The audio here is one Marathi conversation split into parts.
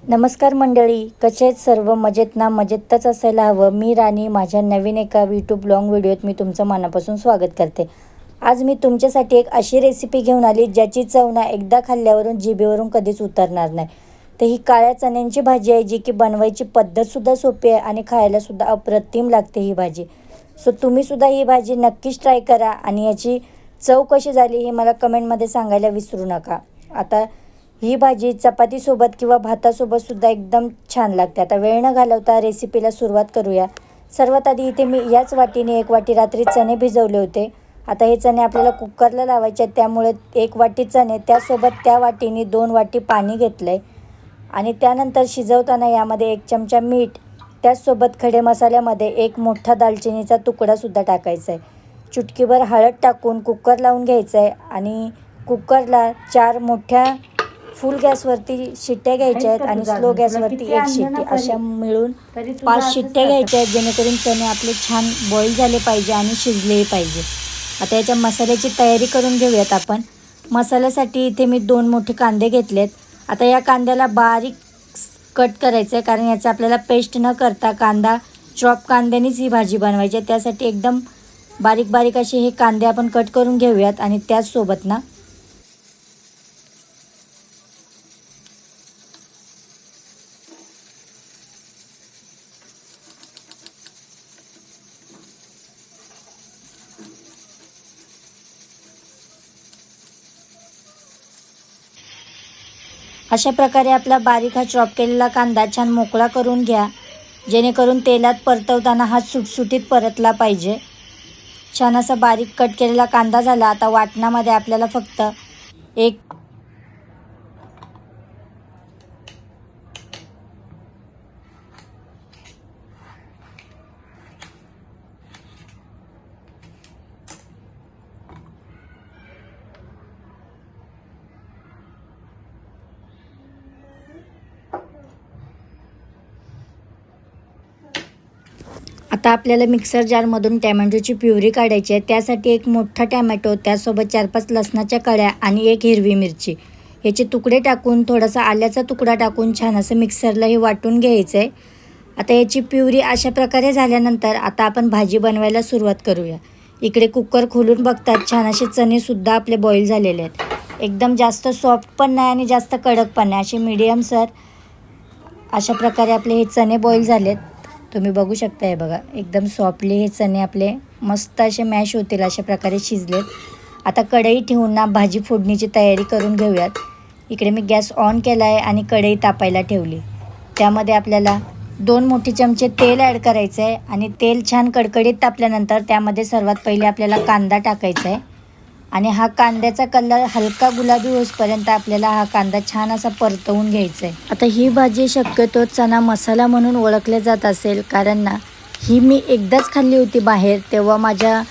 नमस्कार मंडळी, कसे आहेत सर्व? मजेत ना? मजेतच असायला हवं. मी राणी माझ्या नवीन एका यूट्यूब लॉंग व्हिडिओत मी तुमचं मनापासून स्वागत करते. आज मी तुमच्यासाठी एक अशी रेसिपी घेऊन आली ज्याची चव ना एकदा खाल्ल्यावरून जिभेवरून कधीच उतरणार नाही. तर ही काळ्या चण्यांची भाजी आहे, जी की बनवायची पद्धतसुद्धा सोपी आहे आणि खायलासुद्धा अप्रतिम लागते ही भाजी. सो तुम्हीसुद्धा ही भाजी नक्कीच ट्राय करा आणि याची चव कशी झाली हे मला कमेंटमध्ये सांगायला विसरू नका. आता ही भाजी चपातीसोबत किंवा भातासोबतसुद्धा एकदम छान लागते. आता वेळ न घालवता रेसिपीला सुरुवात करूया. सर्वात आधी इथे मी याच वाटीने 1 वाटी रात्री चणे भिजवले होते. आता हे चणे आपल्याला कुकरला लावायचे आहेत, त्यामुळे 1 वाटी चणे त्यासोबत त्या वाटीने 2 वाटी पाणी घेतलं आहे आणि त्यानंतर शिजवताना यामध्ये 1 चमचा मीठ, त्याचसोबत खडे मसाल्यामध्ये 1 मोठा दालचिनीचा तुकडासुद्धा टाकायचा आहे. चुटकीभर हळद टाकून कुकर लावून घ्यायचं आहे आणि कुकरला 4 मोठ्या फुल गॅसवरती शिट्ट्या घ्यायच्या आहेत आणि स्लो गॅसवरती 1 शिट्टी, अशा मिळून 5 शिट्ट्या घ्यायच्या आहेत, जेणेकरून चणे आपले छान बॉईल झाले पाहिजे आणि शिजलेही पाहिजे. आता याच्या मसाल्याची तयारी करून घेऊयात आपण. मसाल्यासाठी इथे मी 2 मोठे कांदे घेतलेत. आता या कांद्याला बारीक कट करायचं आहे, कारण याचं आपल्याला पेस्ट न करता कांदा चॉप कांद्यानेच ही भाजी बनवायची आहे. त्यासाठी एकदम बारीक बारीक असे हे कांदे आपण कट करून घेऊयात आणि त्याचसोबत ना अशा प्रकारे आपला बारीक हा चॉप केलेला कांदा छान मोकळा करून घ्या, जेणेकरून तेलात परतवताना हा सुटसुटीत परतला पाहिजे. छान असा बारीक कट केलेला कांदा झाला. आता वाटणामध्ये आपल्याला फक्त एक आता आपल्याला मिक्सर जारमधून टॅमॅटोची प्युरी काढायची आहे. त्यासाठी 1 मोठा टॅमॅटो, त्यासोबत 4-5 लसणाच्या कळ्या आणि 1 हिरवी मिरची याचे तुकडे टाकून थोडासा आल्याचा तुकडा टाकून छान असं मिक्सरला हे वाटून घ्यायचं आहे. आता याची प्युरी अशा प्रकारे झाल्यानंतर आता आपण भाजी बनवायला सुरुवात करूया. इकडे कुकर खोलून बघतात छान असे चणेसुद्धा आपले बॉईल झालेले आहेत. एकदम जास्त सॉफ्ट पण नाही आणि जास्त कडक पण नाही, असे मीडियम सर अशा प्रकारे आपले हे चणे बॉईल झालेत. तुम्ही बघू शकता. हे बघा, एकदम सॉफ्टली हे चणे आपले मस्त असे मॅश होतील अशा प्रकारे शिजलेत. आता कढई ठेवून ना भाजी फोडणीची तयारी करून घेऊयात. इकडे मी गॅस ऑन केला आहे आणि कढई तापायला ठेवली. त्यामध्ये आपल्याला 2 मोठे चमचे तेल ॲड करायचं आहे आणि तेल छान कडकडीत तापल्यानंतर त्यामध्ये सर्वात पहिले आपल्याला कांदा टाकायचा आहे आणि हा कांद्याचा कलर हलका गुलाबी होईपर्यंत आपल्याला हा कांदा छान असा परतवून घ्यायचा आहे. आता ही भाजी शक्यतो चणा मसाला म्हणून ओळखले जात असेल, कारण ना ही मी एकदाच खाल्ली होती बाहेर. तेव्हा माझ्या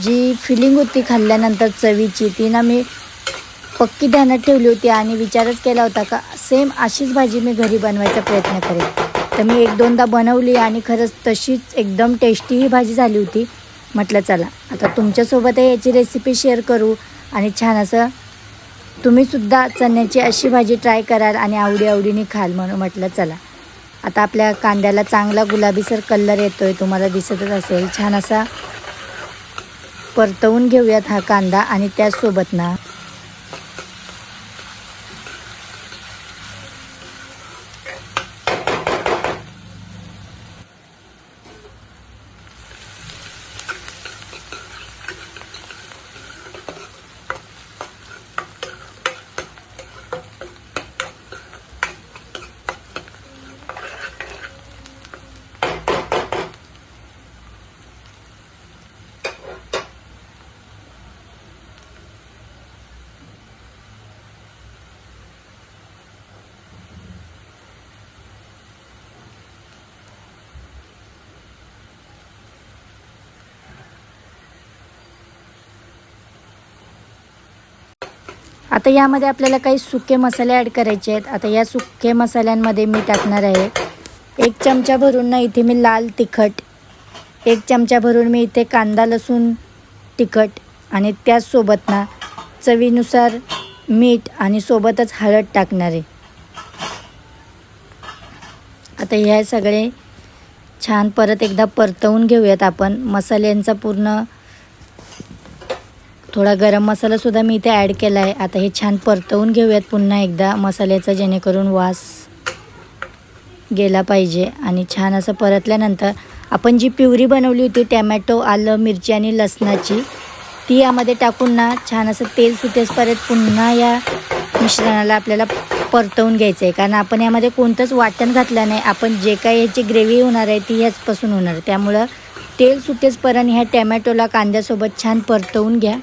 जी फिलिंग होती खाल्ल्यानंतर चवीची, ती ना मी पक्की ध्यानात ठेवली होती आणि विचारच केला होता का सेम अशीच भाजी मी घरी बनवायचा प्रयत्न करेन. तर मी 1-2दा बनवली आणि खरंच तशीच एकदम टेस्टी ही भाजी झाली होती. म्हटलं चला आता तुमच्यासोबतही याची रेसिपी शेअर करू आणि छान असं तुम्हीसुद्धा चण्याची अशी भाजी ट्राय कराल आणि आवडीने खाल, म्हणून म्हटलं चला. आता आपल्या कांद्याला चांगला गुलाबीसर कलर येतो आहे, तुम्हाला दिसतच असेल. छान असा परतवून घेऊयात हा कांदा आणि त्याचसोबत ना आता यामध्ये आपल्याला काही सुके मसाले ॲड करायचे आहेत. आता या सुके मसाल्यांमध्ये मी टाकणार आहे 1 चमचा भरून ना इथे मी लाल तिखट, 1 चमचा भरून मी इथे कांदा लसूण तिखट आणि त्याचसोबत ना चवीनुसार मीठ आणि सोबतच हळद टाकणार आहे. आता हे सगळे छान परत एकदा परतवून घेऊयात आपण. मसाल्यांचा पूर्ण थोडा गरम मसालासुद्धा मी इथे ॲड केला आहे. आता हे छान परतवून घेऊयात पुन्हा एकदा मसाल्याचा, जेणेकरून वास गेला पाहिजे. आणि छान असं परतल्यानंतर आपण जी प्युरी बनवली होती टॅमॅटो, आलं, मिरची आणि लसणाची, ती यामध्ये टाकून ना छान असं तेल सुटेपर्यंत पुन्हा या मिश्रणाला आपल्याला परतवून घ्यायचं आहे. कारण आपण यामध्ये कोणतंच वाटण घातलं नाही. आपण जे काही ह्याची ग्रेव्ही होणार आहे ती ह्याचपासून होणार आहे. त्यामुळं तेल सुटेपर्यंत ह्या टॅमॅटोला कांद्यासोबत छान परतवून घ्या.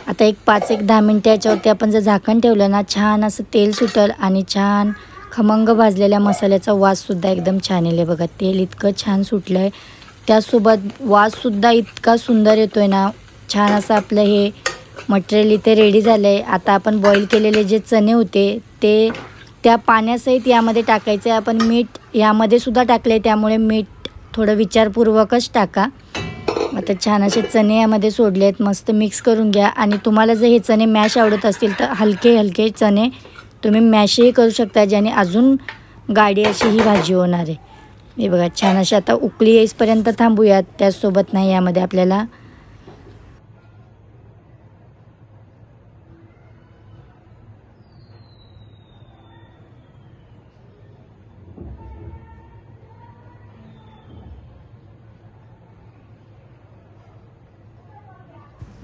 आता एक 5-10 मिनटं याच्यावरती आपण जर झाकण ठेवलं ना, छान असं तेल सुटल आणि छान खमंग भाजलेल्या मसाल्याचा वाससुद्धा एकदम छान येईल. बघा तेल इतकं छान सुटलं आहे, त्यासोबत वाससुद्धा इतका सुंदर येतो आहे ना. छान असं आपलं हे मटेरियल इथे रेडी झालं आहे. आता आपण बॉईल केलेले जे चणे होते ते त्या पाण्यासहित यामध्ये टाकायचं आहे. आपण मीठ यामध्ये सुद्धा टाकले, त्यामुळे मीठ थोडं विचारपूर्वकच टाका. आता छान असे चणे यामध्ये सोडले आहेत. मस्त मिक्स करून घ्या. आणि तुम्हाला जर हे चणे मॅश आवडत असतील तर हलके हलके चणे तुम्ही मॅशही करू शकता, ज्याने अजून गाढी अशी ही भाजी होणार आहे. हे बघा छान अशी आता उकळी येईपर्यंत थांबूयात. त्याचसोबत नाही यामध्ये आपल्याला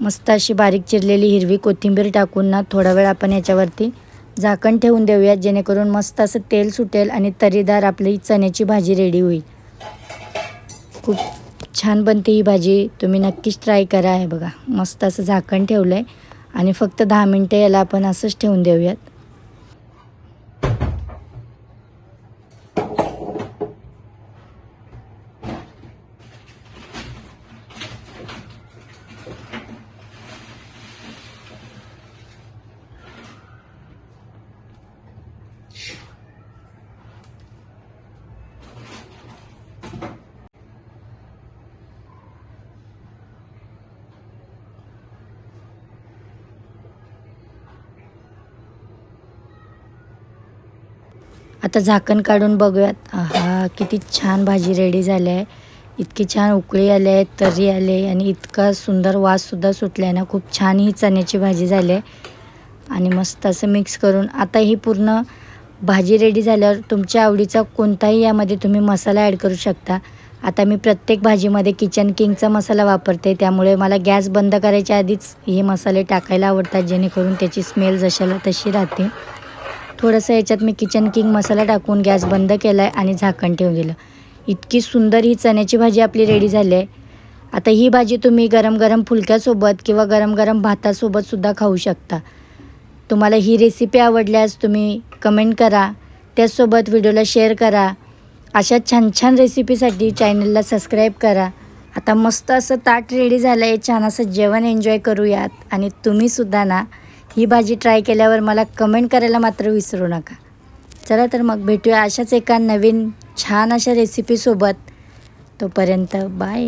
मस्त अशी बारीक चिरलेली हिरवी कोथिंबीर टाकून ना थोडा वेळ आपण याच्यावरती झाकण ठेवून देऊयात, जेणेकरून मस्त असं तेल सुटेल आणि तरीदार आपली चण्याची भाजी रेडी होईल. खूप छान बनते ही भाजी, तुम्ही नक्कीच ट्राय करा. आहे बघा मस्त असं झाकण ठेवलं आहे आणि फक्त 10 मिनटं याला आपण असंच ठेवून देऊयात. आता झाकण काढून बघूयात. आहा, किती छान भाजी रेडी झाली आहे. इतकी छान उकळी आली आहे, तरी आले आणि इतका सुंदर वाससुद्धा सुटला आहे ना. खूप छान ही चण्याची भाजी झाली आहे. आणि मस्त असं मिक्स करून आता ही पूर्ण भाजी रेडी झाल्यावर तुमच्या आवडीचा कोणताही यामध्ये तुम्ही मसाला ॲड करू शकता. आता मी प्रत्येक भाजीमध्ये किचन किंगचा मसाला वापरते, त्यामुळे मला गॅस बंद करायच्या आधीच हे मसाले टाकायला आवडतात, जेणेकरून त्याची स्मेल जशाला तशी राहते. थोडंसं याच्यात मी किचन किंग मसाला टाकून गॅस बंद केला आहे आणि झाकण ठेवून दिलं. इतकी सुंदर ही चण्याची भाजी आपली रेडी झाली आहे. आता ही भाजी तुम्ही गरम गरम फुलक्यासोबत किंवा गरम गरम भातासोबतसुद्धा खाऊ शकता. तुम्हाला ही रेसिपी आवडल्यास तुम्ही कमेंट करा, त्याचसोबत व्हिडिओला शेअर करा. अशा छान छान रेसिपीसाठी चॅनलला सबस्क्राईब करा. आता मस्त असं ताट रेडी झालं आहे, छान असं जेवण एन्जॉय करूयात. आणि तुम्हीसुद्धा ना ही भाजी ट्राय केल्यावर मला कमेंट करायला मात्र विसरू नका. चला तर मग भेटूया अशाच एका नवीन छान अशा रेसिपीसोबत. तोपर्यंत बाय.